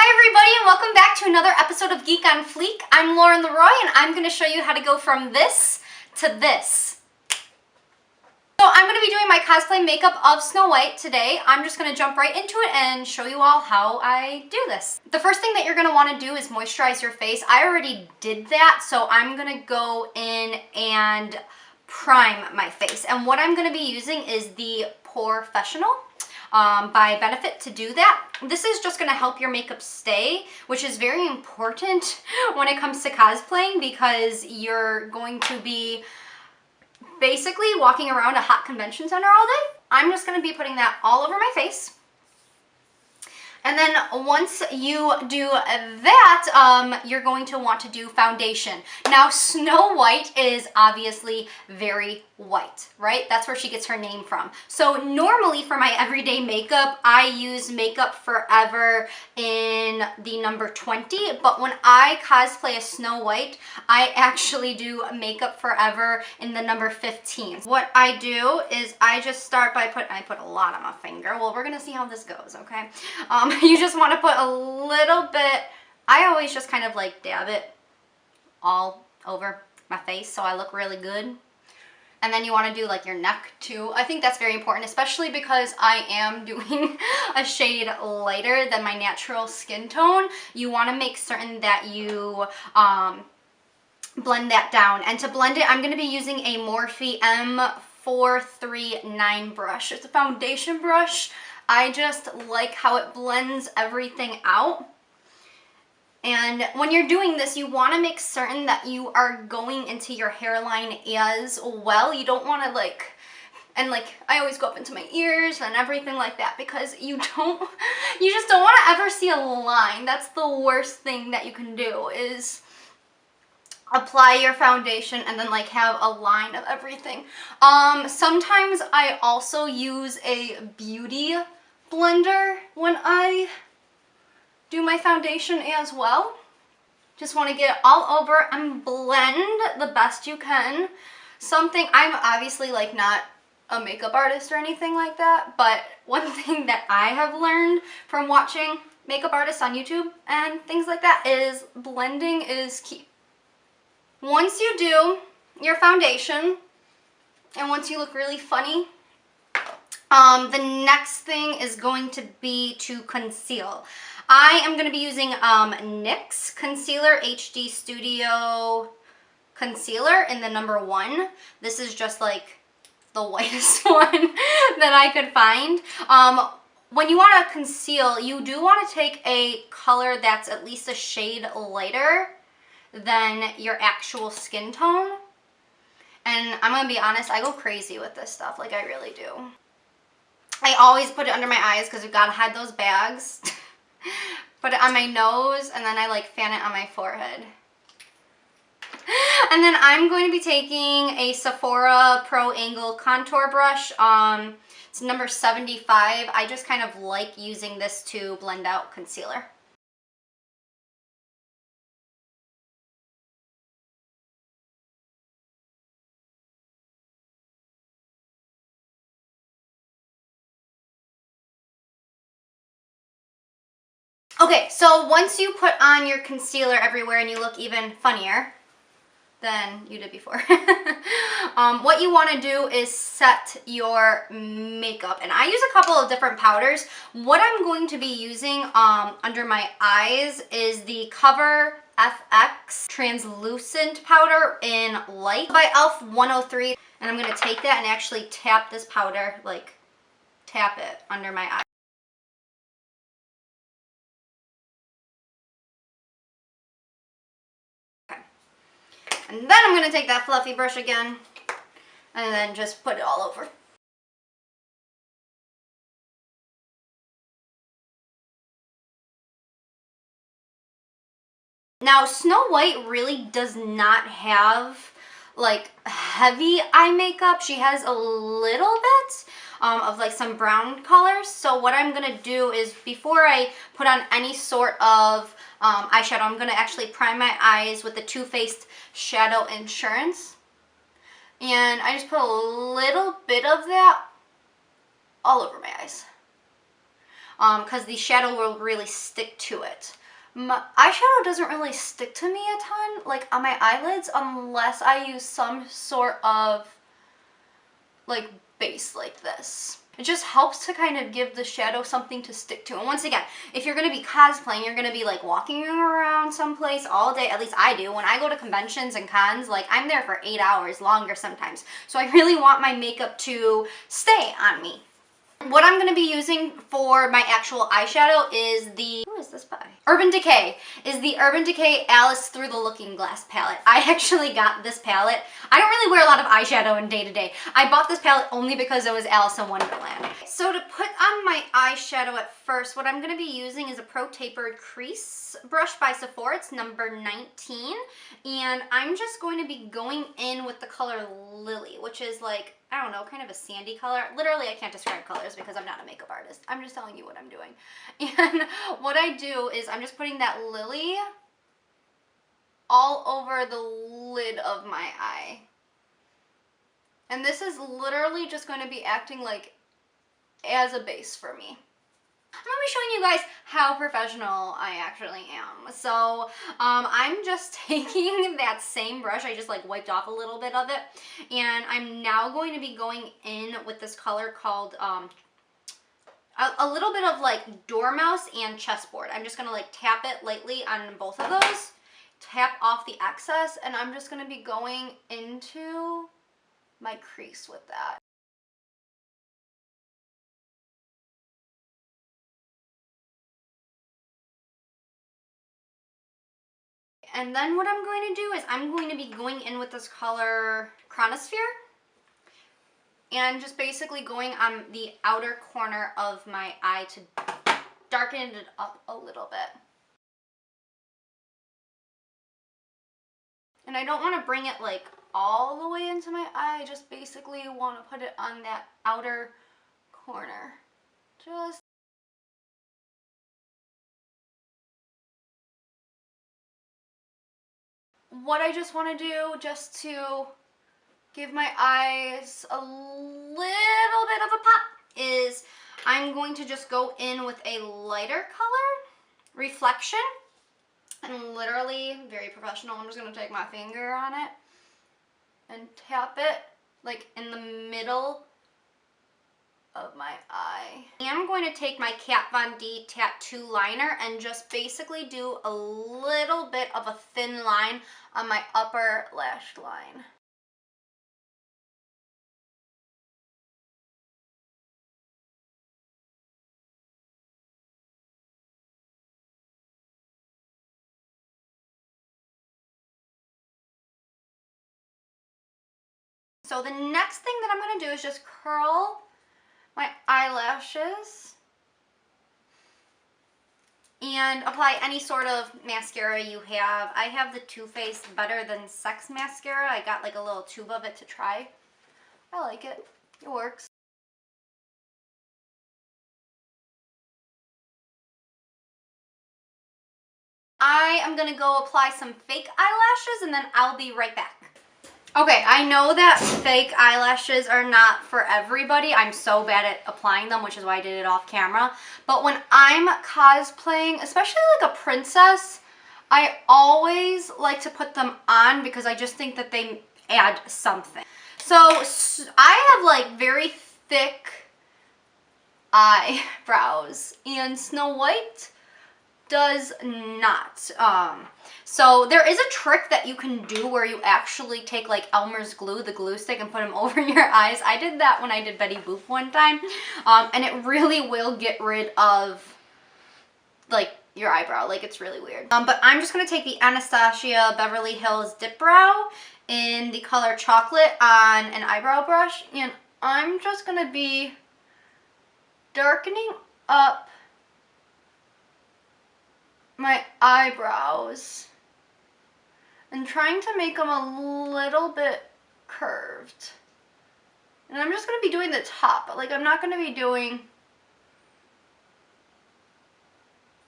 Hi everybody and welcome back to another episode of Geek on Fleek. I'm Lauren LeRoy and I'm going to show you how to go from this to this. So I'm going to be doing my cosplay makeup of Snow White today. I'm just going to jump right into it and show you all how I do this. The first thing that you're going to want to do is moisturize your face. I already did that, so I'm going to go in and prime my face. And what I'm going to be using is the Professional by Benefit to do that. This is just going to help your makeup stay, which is very important when it comes to cosplaying because you're going to be basically walking around a hot convention center all day. I'm just going to be putting that all over my face. And then once you do that, you're going to want to do foundation. Now, Snow White is obviously very white, right? That's where she gets her name from. So normally for my everyday makeup, I use Makeup Forever in the number 20. But when I cosplay as Snow White, I actually do Makeup Forever in the number 15. What I do is I just start by I put a lot on my finger. Well, we're going to see how this goes, okay? You just want to put a little bit, I always just kind of like dab it all over my face so I look really good. And then you want to do like your neck too. I think that's very important, especially because I am doing a shade lighter than my natural skin tone. You want to make certain that you blend that down. And to blend it, I'm going to be using a Morphe M439 brush. It's a foundation brush. I just like how it blends everything out. And when you're doing this, you want to make certain that you are going into your hairline as well. You don't want to I always go up into my ears and everything like that because you just don't want to ever see a line. That's the worst thing that you can do is apply your foundation and then like have a line of everything. Sometimes I also use a beauty blender when I do my foundation as well. Just want to get it all over and blend the best you can. I'm obviously like not a makeup artist or anything like that, but one thing that I have learned from watching makeup artists on YouTube and things like that is blending is key. Once you do your foundation and once you look really funny, the next thing is going to be to conceal. I am going to be using NYX Concealer HD Studio Concealer in the number 1. This is just like the whitest one that I could find. When you want to conceal, you do want to take a color that's at least a shade lighter than your actual skin tone. And I'm going to be honest, I go crazy with this stuff. Like, I really do. I always put it under my eyes because we've got to hide those bags. Put it on my nose and then I like fan it on my forehead. And then I'm going to be taking a Sephora Pro Angle Contour Brush. It's number 75. I just kind of like using this to blend out concealer. Okay, so once you put on your concealer everywhere and you look even funnier than you did before, what you want to do is set your makeup. And I use a couple of different powders. What I'm going to be using under my eyes is the Cover FX Translucent Powder in Light by e.l.f. 103. And I'm going to take that and actually tap this powder, like tap it under my eye. And then I'm going to take that fluffy brush again and then just put it all over. Now, Snow White really does not have like heavy eye makeup. She has a little bit of like some brown colors. So what I'm going to do is before I put on any sort of eyeshadow, I'm going to actually prime my eyes with the Too Faced Shadow Insurance. And I just put a little bit of that all over my eyes. because the shadow will really stick to it. My eyeshadow doesn't really stick to me a ton, like on my eyelids, unless I use some sort of like base like this. It just helps to kind of give the shadow something to stick to. And once again, if you're going to be cosplaying, you're going to be like walking around someplace all day. At least I do. When I go to conventions and cons, like I'm there for 8 hours, longer sometimes. So I really want my makeup to stay on me. What I'm going to be using for my actual eyeshadow is the, who is this by? Urban Decay, is the Urban Decay Alice Through the Looking Glass palette. I actually got this palette. I don't really wear a lot of eyeshadow in day to day. I bought this palette only because it was Alice in Wonderland. So to put on my eyeshadow at first, what I'm going to be using is a Pro Tapered Crease brush by Sephora. It's number 19. And I'm just going to be going in with the color Lily, which is like, I don't know, kind of a sandy color. Literally, I can't describe colors because I'm not a makeup artist. I'm just telling you what I'm doing. And what I do is I'm just putting that Lily all over the lid of my eye. And this is literally just going to be acting like as a base for me. I'm going to be showing you guys how professional I actually am. So I'm just taking that same brush. I just like wiped off a little bit of it. And I'm now going to be going in with this color called a little bit of like Dormouse and Chessboard. I'm just going to like tap it lightly on both of those. Tap off the excess. And I'm just going to be going into my crease with that. And then what I'm going to do is I'm going to be going in with this color Chronosphere and just basically going on the outer corner of my eye to darken it up a little bit. And I don't want to bring it like all the way into my eye. I just basically want to put it on that outer corner. Just what I just want to do just to give my eyes a little bit of a pop is I'm going to just go in with a lighter color, Reflection, and literally, very professional, I'm just going to take my finger on it and tap it like in the middle of my eye. I'm going to take my Kat Von D Tattoo Liner and just basically do a little bit of a thin line on my upper lash line. So the next thing that I'm going to do is just curl my eyelashes and apply any sort of mascara you have. I have the Too Faced Better Than Sex mascara. I got like a little tube of it to try. I like it. It works. I am going to go apply some fake eyelashes and then I'll be right back. Okay, I know that fake eyelashes are not for everybody. I'm so bad at applying them, which is why I did it off camera. But when I'm cosplaying, especially like a princess, I always like to put them on because I just think that they add something. So I have like very thick eyebrows and Snow White does not. So there is a trick that you can do where you actually take like Elmer's glue, the glue stick, and put them over your eyes. I did that when I did Betty Boop one time, and it really will get rid of like your eyebrow. Like it's really weird. But I'm just gonna take the Anastasia Beverly Hills Dip Brow in the color Chocolate on an eyebrow brush, and I'm just gonna be darkening up my eyebrows and trying to make them a little bit curved. And I'm just going to be doing the top, but like I'm not going to be doing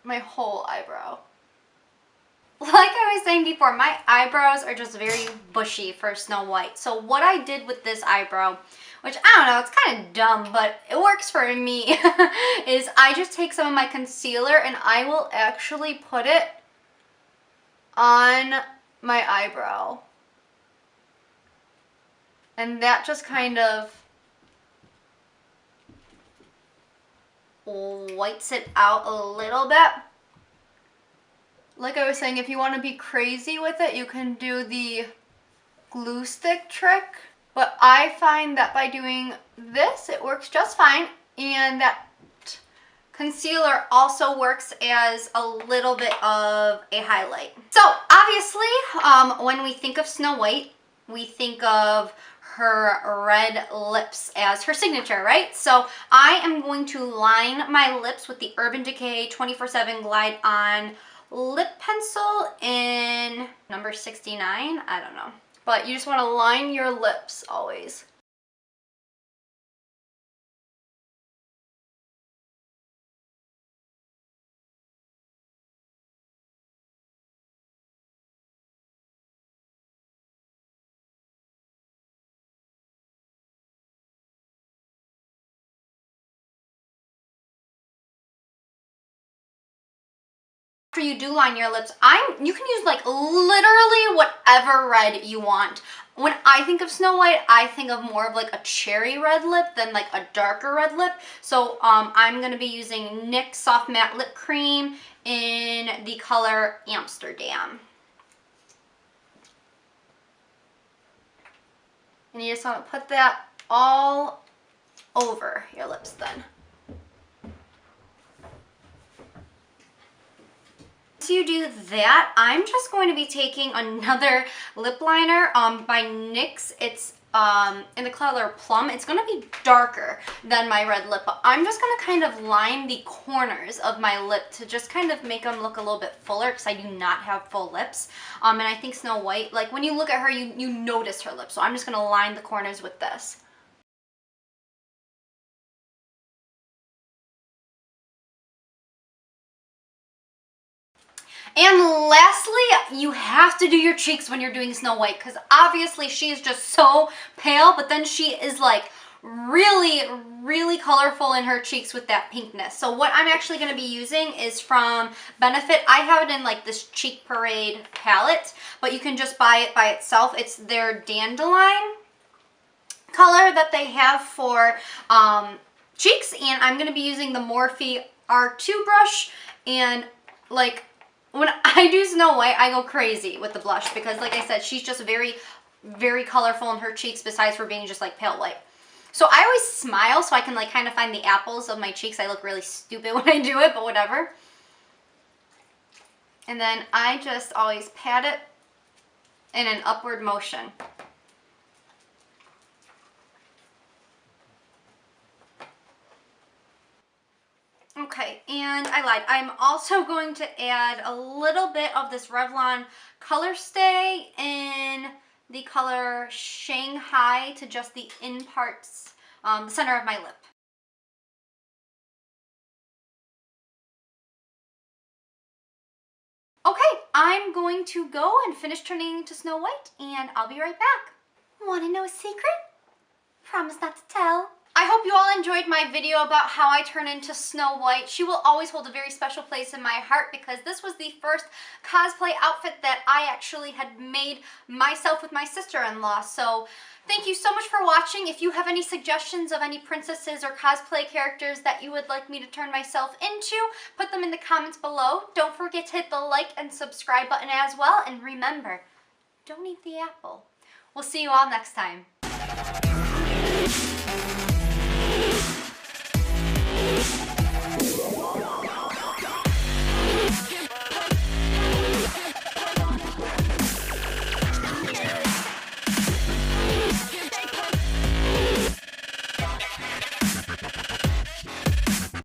my whole eyebrow. Like I was saying before, my eyebrows are just very bushy for Snow White. So what I did with this eyebrow which I don't know, it's kind of dumb, but it works for me, is I just take some of my concealer and I will actually put it on my eyebrow. And that just kind of whites it out a little bit. Like I was saying, if you want to be crazy with it, you can do the glue stick trick. But I find that by doing this, it works just fine. And that concealer also works as a little bit of a highlight. So obviously, when we think of Snow White, we think of her red lips as her signature, right? So I am going to line my lips with the Urban Decay 24/7 Glide On lip pencil in number 69. I don't know. But you just want to line your lips always. After you do line your lips, you can use like literally whatever red you want. When I think of Snow White, I think of more of like a cherry red lip than like a darker red lip. So I'm going to be using NYX Soft Matte Lip Cream in the color Amsterdam. And you just want to put that all over your lips then. Once you do that, I'm just going to be taking another lip liner by NYX. It's in the color Plum. It's going to be darker than my red lip, but I'm just going to kind of line the corners of my lip to just kind of make them look a little bit fuller, because I do not have full lips. And I think Snow White, like when you look at her, you notice her lips. So I'm just going to line the corners with this. And lastly, you have to do your cheeks when you're doing Snow White, because obviously she is just so pale, but then she is like really, really colorful in her cheeks with that pinkness. So what I'm actually going to be using is from Benefit. I have it in like this Cheek Parade palette, but you can just buy it by itself. It's their Dandelion color that they have for cheeks, and I'm going to be using the Morphe R2 brush. And like, when I do Snow White, I go crazy with the blush because, like I said, she's just very, very colorful in her cheeks besides for being just like pale white. So I always smile so I can like kind of find the apples of my cheeks. I look really stupid when I do it, but whatever. And then I just always pat it in an upward motion. Okay, and I lied. I'm also going to add a little bit of this Revlon Color Stay in the color Shanghai to just the in parts, the center of my lip. Okay, I'm going to go and finish turning into Snow White, and I'll be right back. Want to know a secret? Promise not to tell. I hope you all enjoyed my video about how I turn into Snow White. She will always hold a very special place in my heart because this was the first cosplay outfit that I actually had made myself with my sister-in-law. So thank you so much for watching. If you have any suggestions of any princesses or cosplay characters that you would like me to turn myself into, put them in the comments below. Don't forget to hit the like and subscribe button as well. And remember, don't eat the apple. We'll see you all next time.